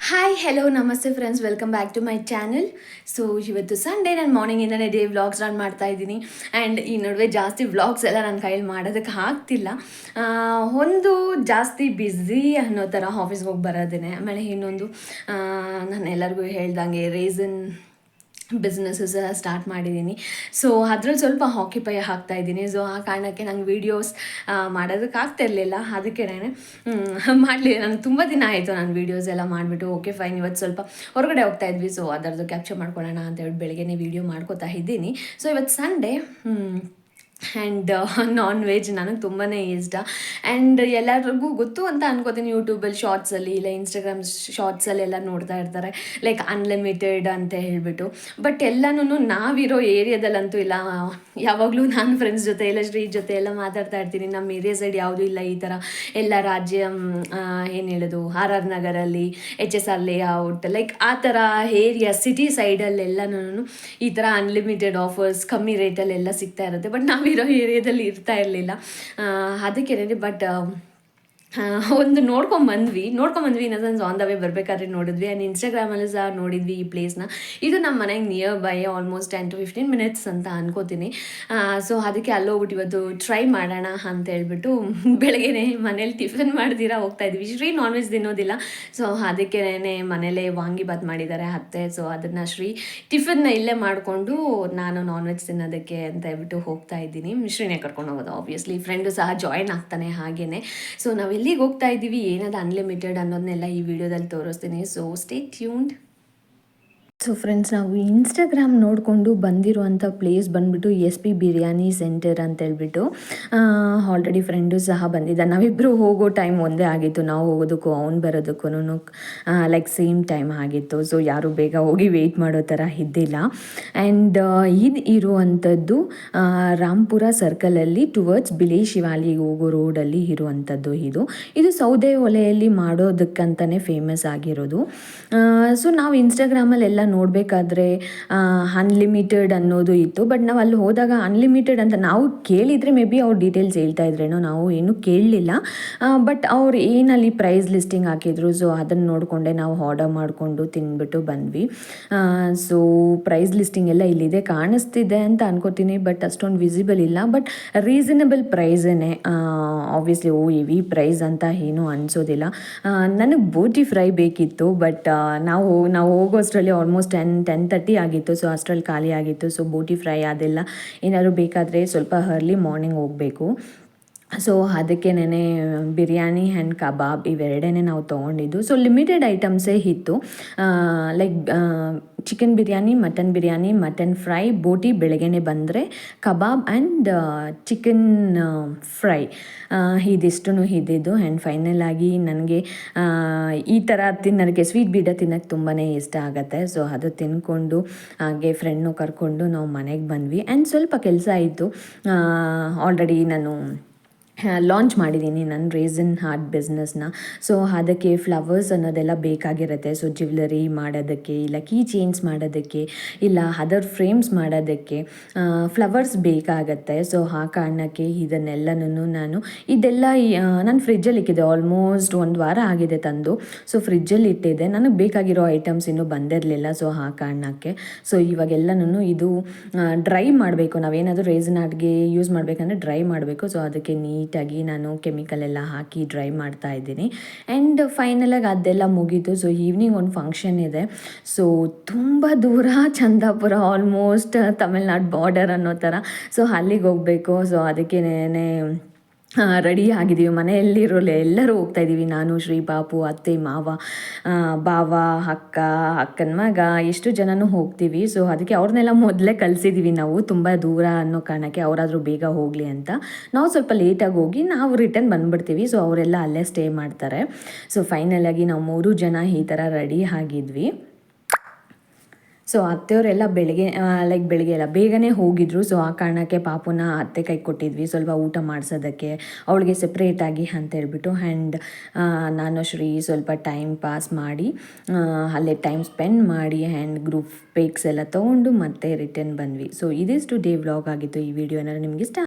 Hi hello ನಮಸ್ತೆ friends, welcome back to my channel. So ಇವತ್ತು Sunday, ನಾನು ಮಾರ್ನಿಂಗಿಂದನೇ ಡೇ ವ್ಲಾಗ್ಸ್ ರನ್ ಮಾಡ್ತಾ ಇದ್ದೀನಿ. ಆ್ಯಂಡ್ ಈ ನಡುವೆ ಜಾಸ್ತಿ ವ್ಲಾಗ್ಸ್ ಎಲ್ಲ ನನ್ನ ಕೈಯಲ್ಲಿ ಮಾಡೋದಕ್ಕೆ ಆಗ್ತಿಲ್ಲ. ಒಂದು ಜಾಸ್ತಿ ಬ್ಯುಸಿ ಅನ್ನೋ ಥರ ಆಫೀಸ್ಗೆ ಹೋಗಿ ಬರೋದೇ. ಆಮೇಲೆ ಇನ್ನೊಂದು ನಾನು ಎಲ್ಲರಿಗೂ ಹೇಳ್ದಂಗೆ ರೀಸನ್ ಬಿಸ್ನೆಸ್ಸಸ್ ಸ್ಟಾರ್ಟ್ ಮಾಡಿದ್ದೀನಿ. ಸೊ ಅದ್ರಲ್ಲಿ ಸ್ವಲ್ಪ ಆಕ್ಯುಪೈ ಆಗ್ತಾ ಇದ್ದೀನಿ. ಸೊ ಆ ಕಾರಣಕ್ಕೆ ನಂಗೆ ವೀಡಿಯೋಸ್ ಮಾಡೋದಕ್ಕೆ ಆಗ್ತಿರ್ಲಿಲ್ಲ. ಅದಕ್ಕೆ ಮಾಡಲಿ, ನನಗೆ ತುಂಬ ದಿನ ಆಯಿತು ನಾನು ವೀಡಿಯೋಸ್ ಎಲ್ಲ ಮಾಡಿಬಿಟ್ಟು ಓಕೆ ಫೈನ್ ಇವತ್ತು ಸ್ವಲ್ಪ ಹೊರಗಡೆ ಹೋಗ್ತಾ ಇದ್ವಿ. ಸೊ ಅದರದ್ದು ಕ್ಯಾಪ್ಚರ್ ಮಾಡ್ಕೊಳ್ಳೋಣ ಅಂತ ಹೇಳಿ ಬೆಳಗ್ಗೆನೇ ವೀಡಿಯೋ ಮಾಡ್ಕೋತಾ ಇದ್ದೀನಿ. ಸೊ ಇವತ್ತು ಸಂಡೇ ಆ್ಯಂಡ್ ನಾನ್ ವೆಜ್ ನನಗೆ ತುಂಬಾ ಇಷ್ಟ. ಆ್ಯಂಡ್ ಎಲ್ಲರಿಗೂ ಗೊತ್ತು ಅಂತ ಅನ್ಕೋತೀನಿ, ಯೂಟ್ಯೂಬಲ್ಲಿ ಶಾರ್ಟ್ಸಲ್ಲಿ ಇಲ್ಲ ಇನ್ಸ್ಟಾಗ್ರಾಮ್ ಶಾರ್ಟ್ಸಲ್ಲೆಲ್ಲ ನೋಡ್ತಾ ಇರ್ತಾರೆ ಲೈಕ್ ಅನ್ಲಿಮಿಟೆಡ್ ಅಂತ ಹೇಳಿಬಿಟ್ಟು. ಬಟ್ ಎಲ್ಲನೂ ನಾವಿರೋ ಏರಿಯಾದಲ್ಲಂತೂ ಇಲ್ಲ. ಯಾವಾಗಲೂ ನಾನು ಫ್ರೆಂಡ್ಸ್ ಜೊತೆ ಇಲ್ಲ ಶ್ರೀ ಜೊತೆ ಎಲ್ಲ ಮಾತಾಡ್ತಾ ಇರ್ತೀನಿ, ನಮ್ಮ ಏರಿಯಾ ಸೈಡ್ ಯಾವುದೂ ಇಲ್ಲ ಈ ಥರ. ಎಲ್ಲ ರಾಜ್ಯ ಏನು ಹೇಳೋದು RR ನಗರಲ್ಲಿ HSR ಲೇಔಟ್ ಲೈಕ್ ಆ ಥರ ಏರಿಯಾ ಸಿಟಿ ಸೈಡಲ್ಲೆಲ್ಲನೂ ಈ ಥರ ಅನ್ಲಿಮಿಟೆಡ್ ಆಫರ್ಸ್ ಕಮ್ಮಿ ರೇಟಲ್ಲೆಲ್ಲ ಸಿಗ್ತಾ ಇರುತ್ತೆ. ಬಟ್ ನಾವಿರೋ ಏರಿಯಾದಲ್ಲಿ ಇರ್ತಾ ಇರಲಿಲ್ಲ. ಅದಕ್ಕೆ ಬಟ್ ಒಂದು ನೋಡ್ಕೊಂಬಂದ್ವಿ in sense on the way ಬರಬೇಕಾದ್ರೆ ನೋಡಿದ್ವಿ. ಆ್ಯಂಡ್ ಇನ್ಸ್ಟಾಗ್ರಾಮಲ್ಲಿ ಸಹ ನೋಡಿದ್ವಿ ಈ ಪ್ಲೇಸ್ನ. ಇದು ನಮ್ಮ ಮನೆಗೆ near by almost 10 to 15 minutes ಅಂತ ಅನ್ಕೋತೀನಿ. ಸೊ ಅದಕ್ಕೆ ಅಲ್ಲೋಗ್ಬಿಟ್ಟು ಇವತ್ತು ಟ್ರೈ ಮಾಡೋಣ ಅಂತ ಹೇಳ್ಬಿಟ್ಟು ಬೆಳಗ್ಗೆನೆ ಮನೇಲಿ ಟಿಫನ್ ಮಾಡ್ದಿರಾ ಹೋಗ್ತಾ ಇದ್ವಿ. ಶ್ರೀ ನಾನ್ ವೆಜ್ ತಿನ್ನೋದಿಲ್ಲ, ಸೊ ಅದಕ್ಕೆ ಮನೇಲೇ ವಾಂಗಿಬಾತ್ ಮಾಡಿದ್ದಾರೆ ಅತ್ತೆ. ಸೊ ಅದನ್ನು ಶ್ರೀ ಟಿಫನ್ನ ಇಲ್ಲೇ ಮಾಡಿಕೊಂಡು ನಾನು ನಾನ್ ವೆಜ್ ತಿನ್ನೋದಕ್ಕೆ ಅಂತ ಹೇಳ್ಬಿಟ್ಟು ಹೋಗ್ತಾ ಇದ್ದೀನಿ. ಶ್ರೀನೇ ಕರ್ಕೊಂಡು ಹೋಗೋದು, ಆಬ್ವಿಯಸ್ಲಿ ಫ್ರೆಂಡು ಸಹ ಜಾಯಿನ್ ಆಗ್ತಾನೆ ಹಾಗೇನೆ. ಸೊ ನಾವೆಲ್ಲಿಗೆ ಹೋಗ್ತಾ ಇದ್ದೀವಿ, ಏನದು ಅನ್ಲಿಮಿಟೆಡ್ ಅನ್ನೋದನ್ನೆಲ್ಲ ಈ ವಿಡಿಯೋದಲ್ಲಿ ತೋರಿಸ್ತೀನಿ. So stay tuned. So friends, ನಾವು ಇನ್ಸ್ಟಾಗ್ರಾಮ್ ನೋಡಿಕೊಂಡು ಬಂದಿರುವಂಥ ಪ್ಲೇಸ್ ಬಂದುಬಿಟ್ಟು SP ಬಿರಿಯಾನಿ ಸೆಂಟರ್ ಅಂತೇಳ್ಬಿಟ್ಟು. ಆಲ್ರೆಡಿ ಫ್ರೆಂಡು ಸಹ ಬಂದಿದ್ದ, ನಾವಿಬ್ಬರು ಹೋಗೋ ಟೈಮ್ ಒಂದೇ ಆಗಿತ್ತು. ನಾವು ಹೋಗೋದಕ್ಕೂ ಅವ್ನು ಬರೋದಕ್ಕೂ ಲೈಕ್ ಸೇಮ್ ಟೈಮ್ ಆಗಿತ್ತು. ಸೊ ಯಾರು ಬೇಗ ಹೋಗಿ ವೆಯ್ಟ್ ಮಾಡೋ ಥರ ಇದ್ದಿಲ್ಲ. ಆ್ಯಂಡ್ ಇದು ಇರುವಂಥದ್ದು ರಾಂಪುರ ಸರ್ಕಲಲ್ಲಿ ಟುವರ್ಡ್ಸ್ ಬಿಳಿ ಶಿವಾಲಿಗೆ ಹೋಗೋ ರೋಡಲ್ಲಿ ಇರುವಂಥದ್ದು. ಇದು ಸೌದೆ ಒಲೆಯಲ್ಲಿ ಮಾಡೋದಕ್ಕಂತಲೇ ಫೇಮಸ್ ಆಗಿರೋದು. ಸೊ ನಾವು ಇನ್ಸ್ಟಾಗ್ರಾಮಲ್ಲೆಲ್ಲ ನೋಡಬೇಕಾದ್ರೆ ಅನ್ಲಿಮಿಟೆಡ್ ಅನ್ನೋದು ಇತ್ತು. ಬಟ್ ನಾವು ಅಲ್ಲಿ ಹೋದಾಗ ಅನ್ಲಿಮಿಟೆಡ್ ಅಂತ ನಾವು ಕೇಳಿದರೆ ಮೇ ಬಿ ಅವ್ರು ಡೀಟೇಲ್ಸ್ ಹೇಳ್ತಾ ಇದ್ರೇನೋ, ನಾವು ಏನೂ ಕೇಳಲಿಲ್ಲ. ಬಟ್ ಅವ್ರು ಏನಲ್ಲಿ ಪ್ರೈಸ್ ಲಿಸ್ಟಿಂಗ್ ಹಾಕಿದ್ರು, ಸೊ ಅದನ್ನು ನೋಡಿಕೊಂಡೆ ನಾವು ಆರ್ಡರ್ ಮಾಡಿಕೊಂಡು ತಿಂದ್ಬಿಟ್ಟು ಬಂದ್ವಿ. ಸೊ ಪ್ರೈಸ್ ಲಿಸ್ಟಿಂಗ್ ಎಲ್ಲ ಇಲ್ಲಿದೆ, ಕಾಣಿಸ್ತಿದೆ ಅಂತ ಅನ್ಕೋತೀನಿ. ಬಟ್ ಅಷ್ಟೊಂದು ವಿಸಿಬಲ್ ಇಲ್ಲ. ಬಟ್ ರೀಸನಬಲ್ ಪ್ರೈಸೇ. ಆಬ್ವಿಯಸ್ಲಿ ಹೆವಿ ಪ್ರೈಸ್ ಅಂತ ಏನೂ ಅನಿಸೋದಿಲ್ಲ. ನನಗೆ ಬೋಟಿ ಫ್ರೈ ಬೇಕಿತ್ತು, ಬಟ್ ನಾವು ಹೋಗೋಷ್ಟರಲ್ಲಿ ಆಲ್ಮೋಸ್ಟ್ 10:30 ಆಗಿತ್ತು. ಸೊ ಅಷ್ಟರಲ್ಲಿ ಖಾಲಿ ಆಗಿತ್ತು. ಸೊ ಬೋಟಿ ಫ್ರೈ ಅದೆಲ್ಲ ಏನಾದರೂ ಬೇಕಾದರೆ ಸ್ವಲ್ಪ ಅರ್ಲಿ ಮಾರ್ನಿಂಗ್ ಹೋಗಬೇಕು. ಸೊ ಅದಕ್ಕೆ ಬಿರಿಯಾನಿ ಆ್ಯಂಡ್ ಕಬಾಬ್ ಇವೆರಡೇ ನಾವು ತೊಗೊಂಡಿದ್ದು. ಸೊ ಲಿಮಿಟೆಡ್ ಐಟಮ್ಸೇ ಇತ್ತು, like chicken biryani, mutton biryani, mutton fry, boti ಬೆಳಗ್ಗೆನೆ ಬಂದರೆ, ಕಬಾಬ್ ಆ್ಯಂಡ್ ಚಿಕನ್ ಫ್ರೈ ಇದಿಷ್ಟು ಇದ್ದಿದ್ದು. ಆ್ಯಂಡ್ ಫೈನಲ್ ಆಗಿ ನನಗೆ ಈ ಥರ ತಿನ್ನೋದಕ್ಕೆ ಸ್ವೀಟ್ ಬೀಡ ತಿನ್ನೋಕ್ಕೆ ತುಂಬಾ ಇಷ್ಟ ಆಗುತ್ತೆ. ಸೊ ಅದು ತಿನ್ಕೊಂಡು ಹಾಗೆ ಫ್ರೆಂಡ್ನು ಕರ್ಕೊಂಡು ನಾವು ಮನೆಗೆ ಬಂದ್ವಿ. ಆ್ಯಂಡ್ ಸ್ವಲ್ಪ ಕೆಲಸ ಇತ್ತು. ಆಲ್ರೆಡಿ ನಾನು ಲಾಂಚ್ ಮಾಡಿದ್ದೀನಿ ನನ್ನ ರೇಸನ್ ಹಾರ್ಟ್ ಬಿಸ್ನೆಸ್ನ. ಸೊ ಅದಕ್ಕೆ ಫ್ಲವರ್ಸ್ ಅನ್ನೋದೆಲ್ಲ ಬೇಕಾಗಿರುತ್ತೆ. ಸೊ ಜ್ಯುವೆಲರಿ ಮಾಡೋದಕ್ಕೆ, ಇಲ್ಲ ಕೀ ಚೈನ್ಸ್ ಮಾಡೋದಕ್ಕೆ, ಇಲ್ಲ ಅದರ್ ಫ್ರೇಮ್ಸ್ ಮಾಡೋದಕ್ಕೆ ಫ್ಲವರ್ಸ್ ಬೇಕಾಗತ್ತೆ. ಸೊ ಆ ಕಾರಣಕ್ಕೆ ಇದನ್ನೆಲ್ಲನೂ ಇದೆಲ್ಲ ನಾನು ಫ್ರಿಜ್ಜಲ್ಲಿ ಇಟ್ಟಿದ್ದೆ. ಆಲ್ಮೋಸ್ಟ್ 1 ವಾರ ಆಗಿದೆ ತಂದು. ಸೊ ಫ್ರಿಜ್ಜಲ್ಲಿ ಇಟ್ಟಿದ್ದೆ. ನನಗೆ ಬೇಕಾಗಿರೋ ಐಟಮ್ಸ್ ಇನ್ನೂ ಬಂದಿರಲಿಲ್ಲ. ಸೊ ಆ ಕಾರಣಕ್ಕೆ ಸೊ ಇವಾಗೆಲ್ಲನೂ ಇದು ಡ್ರೈ ಮಾಡಬೇಕು. ನಾವೇನಾದರೂ ರೇಸನ್ ಹಾರ್ಟ್ಗೆ ಯೂಸ್ ಮಾಡಬೇಕಂದ್ರೆ ಡ್ರೈ ಮಾಡಬೇಕು. ಸೊ ಅದಕ್ಕೆ ನೀಟಾಗಿ ನಾನು ಕೆಮಿಕಲ್ ಎಲ್ಲ ಹಾಕಿ ಡ್ರೈ ಮಾಡ್ತಾ ಇದ್ದೀನಿ. ಆ್ಯಂಡ್ ಫೈನಲಾಗಿ ಅದೆಲ್ಲ ಮುಗೀತು. ಸೊ ಈವ್ನಿಂಗ್ ಒಂದು ಫಂಕ್ಷನ್ ಇದೆ. ಸೊ ತುಂಬ ದೂರ, ಚಂದಾಪುರ, ಆಲ್ಮೋಸ್ಟ್ ತಮಿಳ್ನಾಡು ಬಾರ್ಡರ್ ಅನ್ನೋ ಥರ. ಸೊ ಅಲ್ಲಿಗೆ ಹೋಗಬೇಕು. ಸೊ ಅದಕ್ಕೆ ರೆಡಿ ಆಗಿದ್ದೀವಿ. ಮನೆಯಲ್ಲಿರೋಲ್ಲ ಎಲ್ಲರೂ ಹೋಗ್ತಾಯಿದ್ದೀವಿ. ನಾನು, ಶ್ರೀ, ಪಾಪು, ಅತ್ತೆ, ಮಾವ, ಬಾವ, ಅಕ್ಕನ ಮಗ, ಎಷ್ಟು ಜನನೂ ಹೋಗ್ತೀವಿ. ಸೊ ಅದಕ್ಕೆ ಅವ್ರನ್ನೆಲ್ಲ ಮೊದಲೇ ಕಳಿಸಿದ್ದೀವಿ ನಾವು, ತುಂಬ ದೂರ ಅನ್ನೋ ಕಾರಣಕ್ಕೆ ಅವರಾದರೂ ಬೇಗ ಹೋಗಲಿ ಅಂತ. ನಾವು ಸ್ವಲ್ಪ ಲೇಟಾಗಿ ಹೋಗಿ ನಾವು ರಿಟರ್ನ್ ಬಂದುಬಿಡ್ತೀವಿ. ಸೊ ಅವರೆಲ್ಲ ಅಲ್ಲೇ ಸ್ಟೇ ಮಾಡ್ತಾರೆ. ಸೊ ಫೈನಲಾಗಿ ನಾವು 3 ಜನ ಈ ಥರ ರೆಡಿ ಆಗಿದ್ವಿ. ಸೊ ಅತ್ತೆಯವರೆಲ್ಲ ಬೆಳಗ್ಗೆ ಎಲ್ಲ ಬೇಗನೆ ಹೋಗಿದ್ರು. ಸೊ ಆ ಕಾರಣಕ್ಕೆ ಪಾಪುನ ಅತ್ತೆ ಕೈ ಕೊಟ್ಟಿದ್ವಿ ಸ್ವಲ್ಪ ಊಟ ಮಾಡಿಸೋದಕ್ಕೆ, ಅವಳಿಗೆ ಸೆಪ್ರೇಟಾಗಿ ಅಂತೇಳ್ಬಿಟ್ಟು. ಆ್ಯಂಡ್ ನಾನು ಶ್ರೀ ಸ್ವಲ್ಪ ಟೈಮ್ ಪಾಸ್ ಮಾಡಿ ಅಲ್ಲೇ ಟೈಮ್ ಸ್ಪೆಂಡ್ ಮಾಡಿ ಆ್ಯಂಡ್ ಗ್ರೂಪ್ ಪಿಕ್ಸ್ ಎಲ್ಲ ತೊಗೊಂಡು ಮತ್ತೆ ರಿಟರ್ನ್ ಬಂದ್ವಿ. ಸೊ ಇದಿಷ್ಟು ಡೇ ವ್ಲಾಗ್ ಆಗಿತ್ತು. ಈ ವಿಡಿಯೋ ಏನಾದ್ರು ನಿಮ್ಗೆ ಇಷ್ಟ